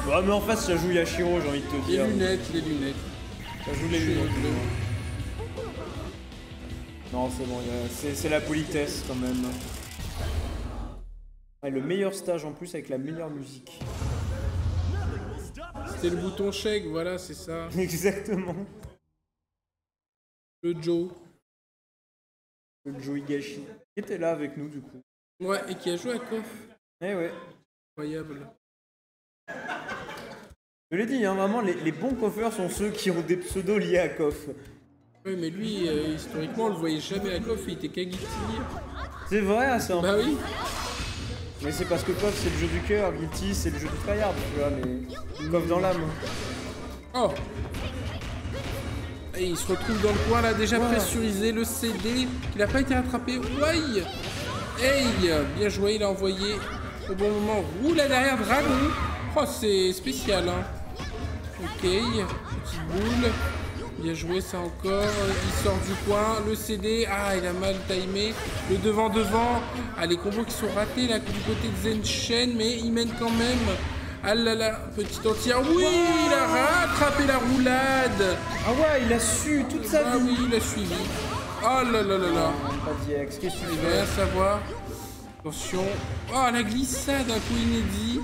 Bah mais en face ça joue Yashiro, j'ai envie de te dire. Les lunettes. Ça joue les lunettes. Non c'est bon, c'est la politesse quand même. Ouais, le meilleur stage en plus avec la meilleure musique. C'était le bouton chèque, voilà, c'est ça. Exactement. Le Joe. Le Joe Higashi. Qui était là avec nous du coup. Ouais, et qui a joué à KOF. Eh ouais. Incroyable. Je l'ai dit, hein, vraiment, les bons coffeurs sont ceux qui ont des pseudos liés à KOF. Oui, mais lui, historiquement, on le voyait jamais à KOF, il était qu'à Guilty. C'est vrai, ça. Bah oui. Mais c'est parce que KOF c'est le jeu du cœur, Guilty c'est le jeu du tryhard, tu vois, mais KOF dans l'âme. Oh. Et il se retrouve dans le coin là, déjà pressurisé, le CD, il n'a pas été rattrapé. Ouais. Hey, bien joué, il a envoyé au bon moment. Ouh là derrière, Dragon. Oh, c'est spécial, hein. Ok, petite boule. Bien joué, ça encore. Il sort du coin. Le CD. Ah, il a mal timé. Le devant-devant. Ah, les combos qui sont ratés là du côté de Zen Shen, mais il mène quand même. Ah là là, petit entière. Oui, il a rattrapé la roulade. Ah ouais, il a su toute sa vie. Ah oui, il a suivi. Oh là là là là. Pas d'IX, qu'est-ce que tu Il fais? va rien savoir. Attention. Oh, la glissade, un coup inédit.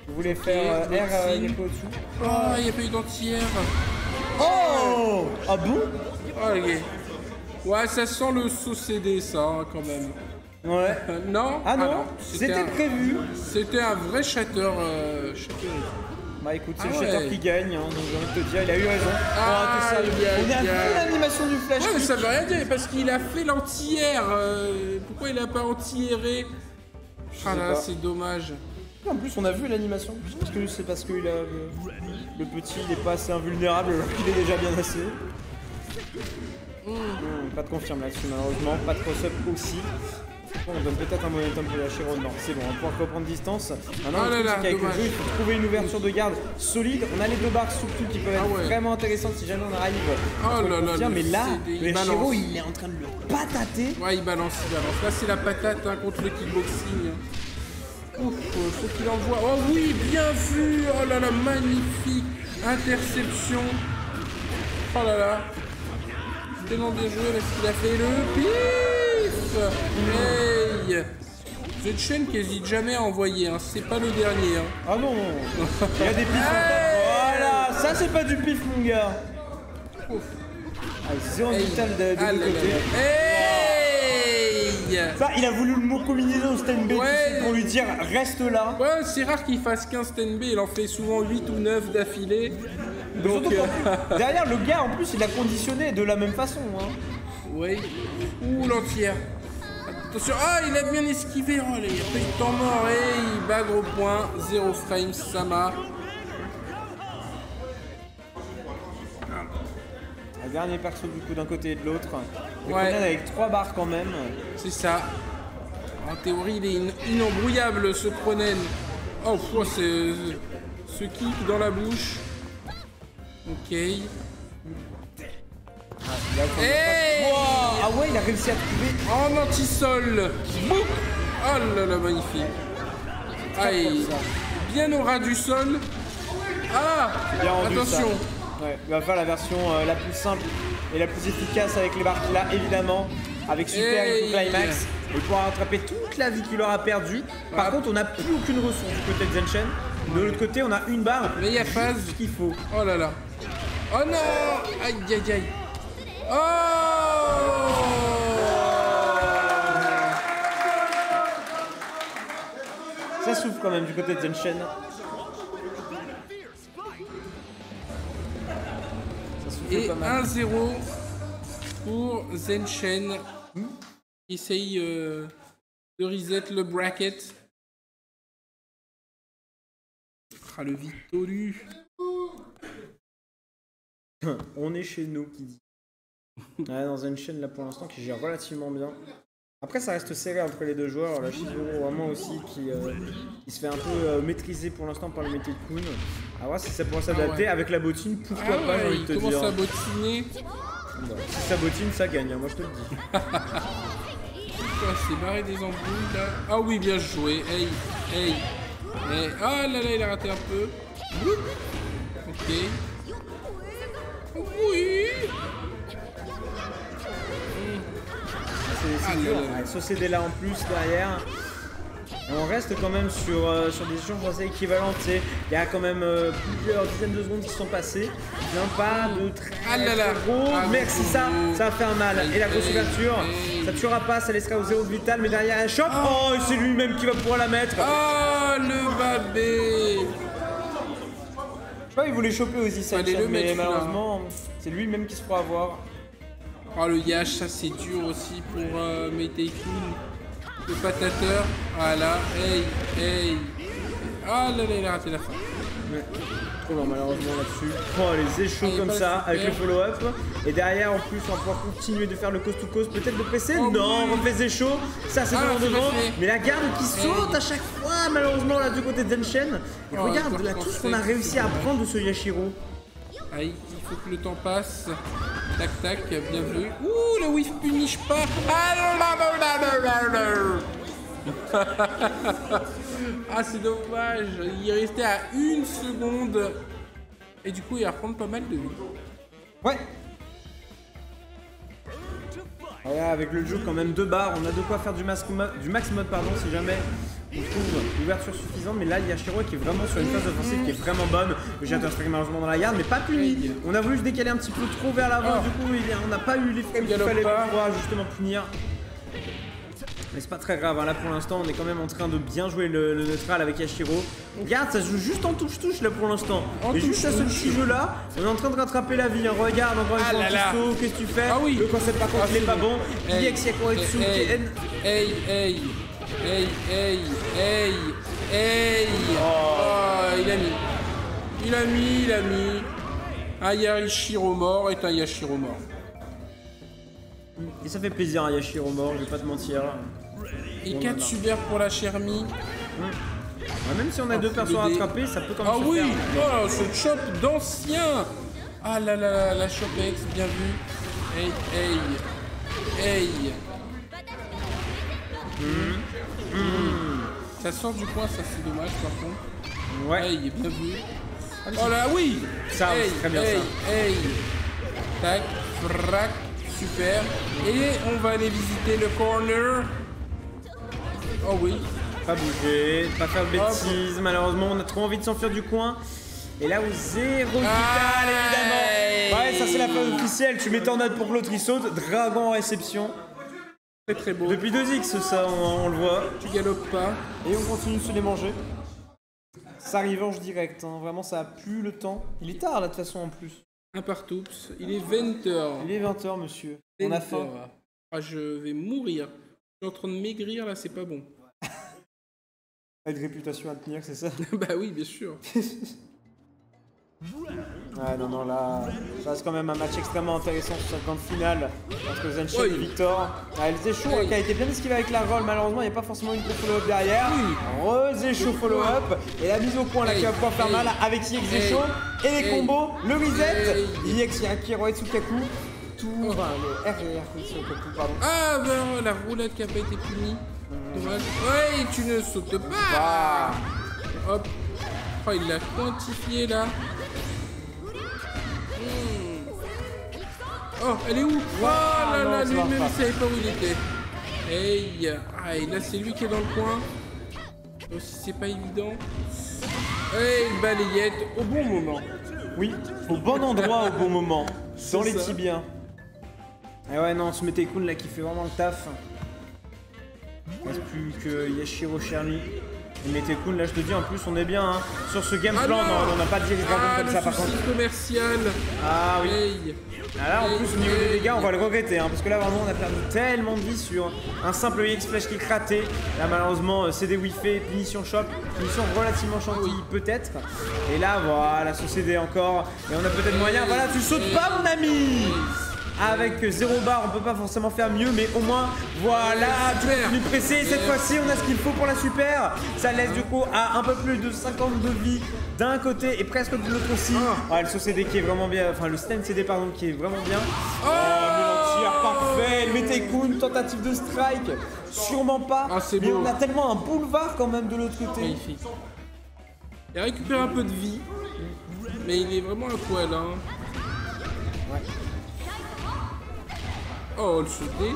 Vous voulez faire R Neko au-dessous? Oh, il n'y a pas eu d'entière. Oh! Ah bon? Oh, ok. Ouais, ça sent le saut CD, ça, hein, quand même. Ouais. Non? Ah non, c'était prévu. C'était un vrai shatter. Bah écoute, c'est Ah le shatter ouais. qui gagne, hein, donc j'ai envie de te dire, il a eu raison. Ah, t'es sérieux. On a vu l'animation du flash. Ouais, mais kick. ça veut rien dire, parce qu'il a fait l'anti-air. Pourquoi il a pas anti-airé? Ah là, pas. c'est dommage. En plus, on a vu l'animation. Parce que c'est parce que il a, le petit, il est pas assez invulnérable alors qu'il est déjà bien assez. Pas de confirme là-dessus, malheureusement. Pas de cross-up aussi. Bon, on donne peut-être un momentum pour Yashiro. Non, c'est bon, on va pouvoir reprendre distance. Maintenant, Oh là le truc, là, c'est qu'avec le dommage. jeu, il faut trouver une ouverture de garde solide. On a les deux barres surtout qui peuvent être Ah ouais. vraiment intéressantes si jamais on arrive. Oh là là, Tiens, le mais là, CD, le il Yashiro, balance. il est en train de le patater. Ouais, il balance. Là, c'est la patate hein, contre le kickboxing. Ouf, faut qu'il envoie. Oh oui, bien vu. Oh là là, magnifique. Interception. Oh là là. Tellement bien joué parce qu'il a fait le pif. Hey. Zen Shen qui hésite jamais à envoyer. Hein. C'est pas le dernier. Hein. Ah non, il y a des pifs encore. Voilà, ça c'est pas du pif, mon gars. Ouf. Allez, zéro vital de Ah deux là là côtés. là. Hey. Ça, il a voulu le mot combinaison Sten B Ouais. pour lui dire reste là. Ouais, c'est rare qu'il fasse 15 10B, il en fait souvent 8 ou 9 d'affilée. Donc, Surtout qu'en- derrière, le gars, en plus, il a conditionné de la même façon. Hein. oui. Ouh, l'entière. Attention, ah, il a bien esquivé. Oh, il a pas eu de temps mort. Et il bagre au point. 0 frame, Sama. Un dernier perso du coup d'un côté et de l'autre. Ouais. Ouais. Avec 3 barres quand même. C'est ça. En théorie, il est inembrouillable, ce Cronen. Oh, pff, c'est ce kick dans la bouche. Ok. Il a quand même Hey. pas- Wow. Ah ouais, il a réussi à trouver. En anti-sol. Bouc. Oh là là, magnifique. Aïe. Bien au ras du sol. Ah. Bien rendu, Attention. ça. Ouais, il va faire la version la plus simple et la plus efficace avec les barres qu'il a, évidemment. Avec Super Hey. et Climax. Il pourra rattraper toute la vie qu'il aura perdue. Par contre, on n'a plus aucune ressource du côté de Zen Shen. De l'autre côté, on a une barre. Mais il y a phase. Ce qu'il faut. Oh là là. Oh non. Aïe aïe aïe. Oh. Ça souffle quand même du côté de Zen Shen. Ça souffle Et pas mal. 1-0 pour Zen Shen. Il essaye de reset le bracket. Ah, le Victoru. On est chez nous, qui dit. Ouais, dans une chaîne là pour l'instant qui gère relativement bien. Après, ça reste serré entre les deux joueurs. La Shizuru vraiment aussi qui se fait un peu maîtriser pour l'instant par le Metal Kun. À voir si ça pourra s'adapter ouais. avec la bottine. Pourquoi pas, j'ai envie de il te commence dire. à bottiner. Bon, si ça bottine, ça gagne, hein, moi je te le dis. Ouais, c'est barré des embrouilles là. Ah oui, bien joué. Hey, hey. Et oh là là, il a raté un peu. Oup. Ok. Oui. C'est dur. Avec ce CD là en plus derrière. Et on reste quand même sur des échanges assez équivalents. Il y a quand même plusieurs dizaines de secondes qui sont passées. Bien pas de très gros. Merci, ça va faire mal. Et la grosse ouverture, ça ne tuera pas, ça laissera au 0 de vital. Mais derrière un choc. Oh, c'est lui-même qui va pouvoir la mettre. Oh, le babé. Je sais pas, il voulait choper aussi ça, mais malheureusement, c'est lui-même qui se fera avoir. Oh, le Yash, ça c'est dur aussi pour Meiteikun. Le patateur, voilà, hey. Ah là là, il a raté la fin. Ouais. Trop long malheureusement là-dessus. Oh, les échos comme ça, avec le follow-up. Et derrière, en plus, on va pouvoir continuer de faire le coast-to-coast, peut-être de presser. Non, on refait les échos. Ça, c'est devant. Mais la garde qui saute à chaque fois, malheureusement, là, du côté de Zenshen. Et regarde là, tout ce qu'on a réussi à prendre de ce Yashiro. Aïe, il faut que le temps passe. Tac, tac, bien vu. Ouh, le whiff punish pas. Ah, c'est dommage. Il est resté à 1 seconde. Et du coup, il va prendre pas mal de vie. Ouais. Voilà, avec le jeu quand même 2 barres, on a de quoi faire du max mode pardon, si jamais on trouve l'ouverture suffisante. Mais là, il y a Yashiro qui est vraiment sur une phase offensive qui est vraiment bonne. Le Jeter Strike malheureusement dans la garde, mais pas puni. On a voulu se décaler un petit peu trop vers l'avant, du coup on n'a pas eu les frames qu'il fallait pour pouvoir justement punir. Mais c'est pas très grave, hein. Là pour l'instant on est quand même en train de bien jouer le neutral avec Yashiro. Regarde, ça se joue juste en touche-touche là pour l'instant. Et juste à ce petit jeu là, on est en train de rattraper la vie, hein. Regarde encore une fois un saut, qu'est-ce que tu fais? Le concept par contre il est pas bon. IX Yakoretsu qui est... Hey. Oh, il a mis. Un Yashiro mort est un Yashiro mort. Et ça fait plaisir à Yashiro mort, je vais pas te mentir. Et 4 super pour la Chermi. Ouais, même si on a 2 persos à rattraper, ça peut quand même se faire. Oh, ce chop d'ancien. Ah là là, la Chopex, bien vu. Hey. Ça sort du coin, ça c'est dommage par contre. Ouais. Hey, bien vu. Oh là, oui. Ça, c'est très bien ça. Hey. Tac, frac. Super. Et on va aller visiter le corner. Oh oui. Pas bouger, pas faire de bêtises. Malheureusement, on a trop envie de s'enfuir du coin. Et là, au 0 vital, évidemment. Ouais, ça c'est la phase officielle. Tu mets ton note pour que l'autre il saute. Dragon en réception. Très beau. Depuis 2x, ça, on le voit. Tu galopes pas. Et on continue de se les manger. Ça revanche direct. Hein. Vraiment, ça a plus le temps. Il est tard là, de toute façon, en plus. Un partout. Il est 20h. Il est 20h, monsieur. On a faim. Ah, je vais mourir. Je suis en train de maigrir là, c'est pas bon. Une réputation à tenir, c'est ça? Bah oui, bien sûr. Ah non, là, ça reste quand même un match extrêmement intéressant sur cette grande finale entre Zenshin et Victor. Ah, le Zécho qui a été bien esquivé avec la roll, malheureusement il n'y a pas forcément une follow-up derrière. Re-Zécho follow-up et la mise au point là qui va pouvoir faire mal avec IX Zécho et les combos, le reset, IX Yakiroe Tsukaku, tout, enfin le RR Tsukaku, pardon. Ah ben la roulette qui n'a pas été punie, dommage. Ouais, tu ne sautes pas. Hop, oh, il l'a quantifié là. Oh, elle est où? Oh là là, lui-même il savait pas où il était. Hey, ah, et là c'est lui qui est dans le coin. Aussi c'est pas évident. Hey, balayette au bon moment. Oui, au bon endroit au bon moment. Dans les tibias. Et ouais non, ce Meiteikun là qui fait vraiment le taf. Il reste plus que Yashiro Cherny. Et Meiteikun là je te dis en plus on est bien hein. Sur ce game plan, on n'a pas de direct dragon comme ça par contre. Commercial. Ah oui. Hey. Ah là en plus au niveau des dégâts on va le regretter hein, parce que là vraiment on a perdu tellement de vie sur un simple EX Flash qui est raté. Là malheureusement CD Wi-Fi, punition shop, punition relativement chantilly peut-être. Et là voilà ce CD encore et on a peut-être moyen. Voilà tu sautes pas mon ami. Avec 0 bar, on peut pas forcément faire mieux, mais au moins, voilà, tu continues de presser. Cette fois-ci, on a ce qu'il faut pour la super. Ça laisse du coup à un peu plus de 50 de vie d'un côté et presque de l'autre aussi. Ah, le CD qui est vraiment bien, enfin le stand CD pardon qui est vraiment bien. Oh, le tir parfait. Le Meiteikun, tentative de strike. Sûrement pas. Ah, mais on a tellement un boulevard quand même de l'autre côté. Magnifique. Il récupère un peu de vie. Mais il est vraiment à poil, hein. Ouais. Oh, le sauté.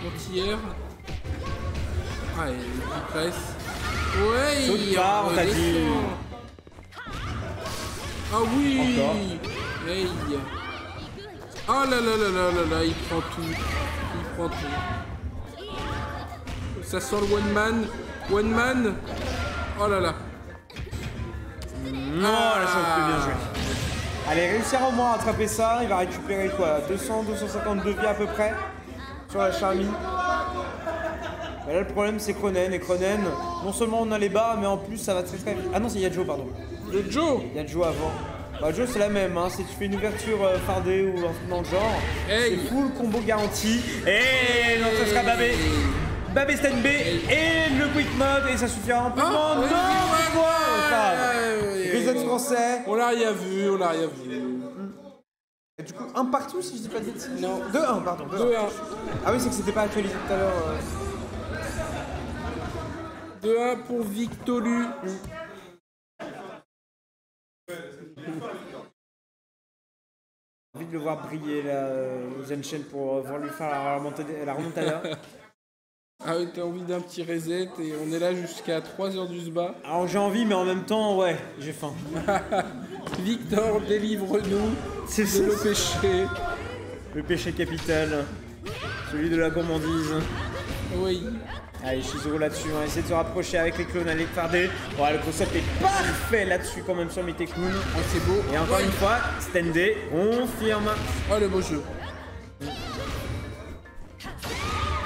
Anti-air. Ah, il presse. Ouais, Saute pas, on t'a dit. Ah oui. Encore. Hey. Oh là là là là là là, il prend tout. Il prend tout. Ça sent le one man. One man. Oh là là. Non, la champion, bien joué. Allez, réussir au moins à attraper ça. Il va récupérer quoi 200, 252 vies à peu près sur la Charmy. Mais là, le problème, c'est Cronen. Et Cronen, non seulement on a les bas, mais en plus, ça va très très vite. Ah non, c'est Yadjo, pardon. Le Joe. Il y a Joe avant. Bah, Joe, c'est la même. Hein. Si tu fais une ouverture fardée ou un truc dans le genre, Hey. c'est full combo garanti. Et non, ça sera Babé. Babé stand B et le quick mode. Et ça suffira amplement. Non, pourquoi Reset français. On l'a rien vu, on l'a rien vu. Et du coup, un partout si je dis pas de bêtises. Non. 2-1, pardon. 2-1. 2-1. Ah oui, c'est que c'était pas actualisé tout à l'heure. 2-1 pour Victolu. J'ai envie de le voir briller là, Zenshin pour voir lui faire la remontada. Ah oui, t'as envie d'un petit reset et on est là jusqu'à 3h du sba. Alors j'ai envie, mais en même temps, ouais, j'ai faim. Victor, délivre-nous C'est de le péché. Le péché capital. Celui de la gourmandise. Oui. Allez, Shizuru là-dessus, on va essayer de se rapprocher avec les clones, aller farder. Ouais, le concept est parfait là-dessus quand même sur Mitekun. Oh, c'est beau. Et encore une fois, Stendé confirme. Oh, le beau jeu.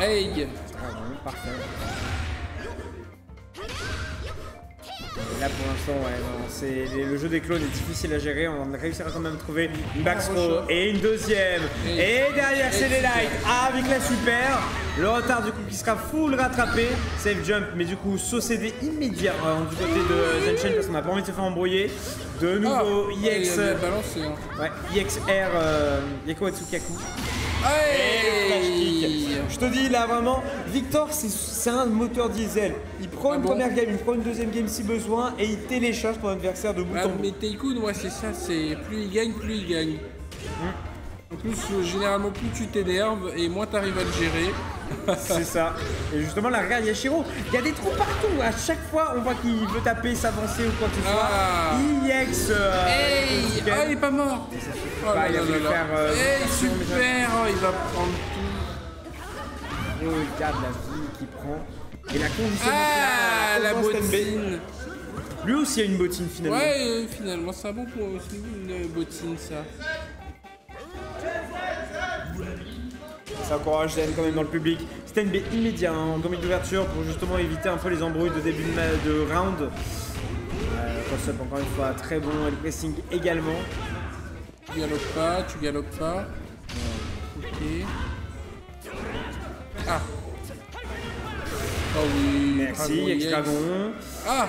Hey. Ah bon, parfait. Et là pour l'instant, ouais, non, le jeu des clones est difficile à gérer. On a réussi à quand même trouver une back throw et une deuxième. Et derrière, c'est les lights avec la super. Le retard du coup qui sera full rattrapé. Save jump, mais du coup, saut CD immédiat du côté de Zenshin parce qu'on n'a pas envie de se faire embrouiller. De nouveau, IX. Il a balancé, hein. Ouais, IXR, Yeko Atsukaku. Hey. Je te dis là vraiment, Victor c'est un moteur diesel. Il prend une première game, il prend une deuxième game si besoin et il télécharge ton adversaire de bout en bout. Mais Tycoon, ouais, c'est ça, c'est plus il gagne, plus il gagne. En plus, généralement, plus tu t'énerves et moins t'arrives à le gérer. C'est ça. Et justement, là, regarde Yashiro, il y a des trous partout. À chaque fois, on voit qu'il veut taper, s'avancer ou quoi que ce soit. IX. Hey, oh, il est pas mort. Oh là il a là voulu là. faire. Hey, super. Oh, il va prendre tout. Regarde la vie qu'il prend. Et la condition. Ah, la bottine. Lui aussi a une bottine finalement. Ouais, finalement, c'est un bon point aussi, une bottine, ça. Ça encourage Zen quand même dans le public. Stand B immédiat en gambit d'ouverture pour justement éviter un peu les embrouilles de début de round. Cross-up encore une fois très bon et le pressing également. Tu galopes pas. Ok. Ah. Oh oui. Merci, Extragon. Ah.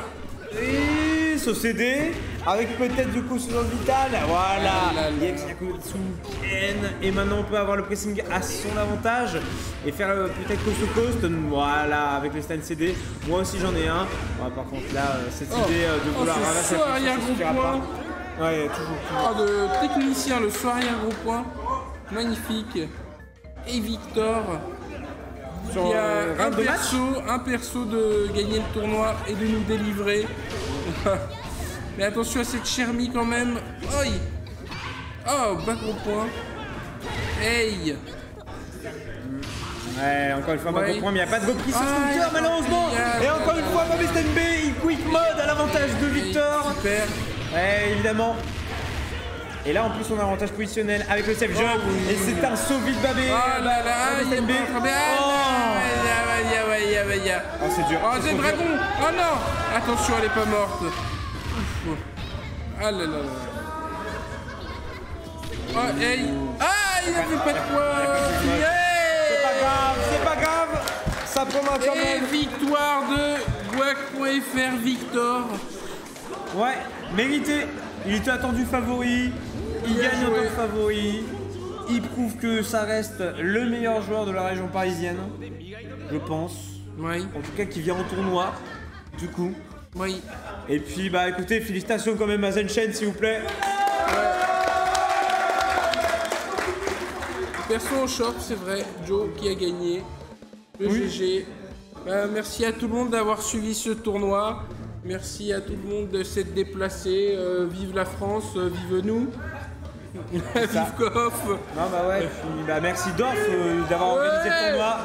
Et saut CD avec peut-être du coup ce zone vital. Voilà. Et maintenant on peut avoir le pressing à son avantage et faire peut-être coast to coast. Voilà, avec le stand CD. Moi aussi j'en ai un. Ouais, par contre là, cette idée de vouloir ramasser la arrière gros point. Ouais, toujours. Oh, de technicien, le soir arrière gros point. Magnifique. Et Victor. Il y a un perso de gagner le tournoi et de nous délivrer. Mais attention à cette Chermi quand même. Oi. Oh, bas gros point. Hey. Ouais, encore une fois, pas gros point, mais il n'y a pas de reprise sur Victor malheureusement. Et encore une fois, Babé Stand B, il quick mode à l'avantage de Victor. Super. Ouais, évidemment. Et là, en plus, on a un avantage positionnel avec le safe jump. Et c'est un saut vite Babé. Oh là là, il est Stand B. Oh, c'est dur. Oh, c'est le dragon. Oh non. Attention, elle est pas morte. Ouf. Ah là là là. Oh, hey. Ah, il a fait pas de quoi. C'est pas grave. Ça prendra quand même. Et victoire de Guac.fr Victor. Ouais, mérité. Il était attendu favori. Il gagne en tant que favori. Il prouve que ça reste le meilleur joueur de la région parisienne. Je pense. Oui. En tout cas, qui vient en tournoi. Du coup. Oui. Et puis, bah écoutez, félicitations quand même à Zenchen, s'il vous plaît. Perso en short, c'est vrai, Joe qui a gagné le GG. Merci à tout le monde d'avoir suivi ce tournoi. Merci à tout le monde de s'être déplacé. Vive la France, vive nous. Vive Coff. Non, bah ouais, puis, bah, merci Dorf d'avoir organisé le tournoi.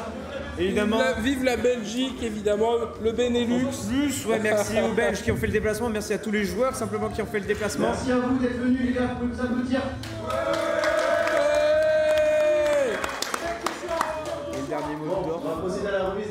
Évidemment. Vive la Belgique, évidemment, le Benelux. Plus, ouais, merci aux Belges qui ont fait le déplacement. Merci à tous les joueurs simplement qui ont fait le déplacement. Merci à vous d'être venus, les gars, vous pouvez nous applaudir. Et le dernier mot de Dorf. On va procéder à la remise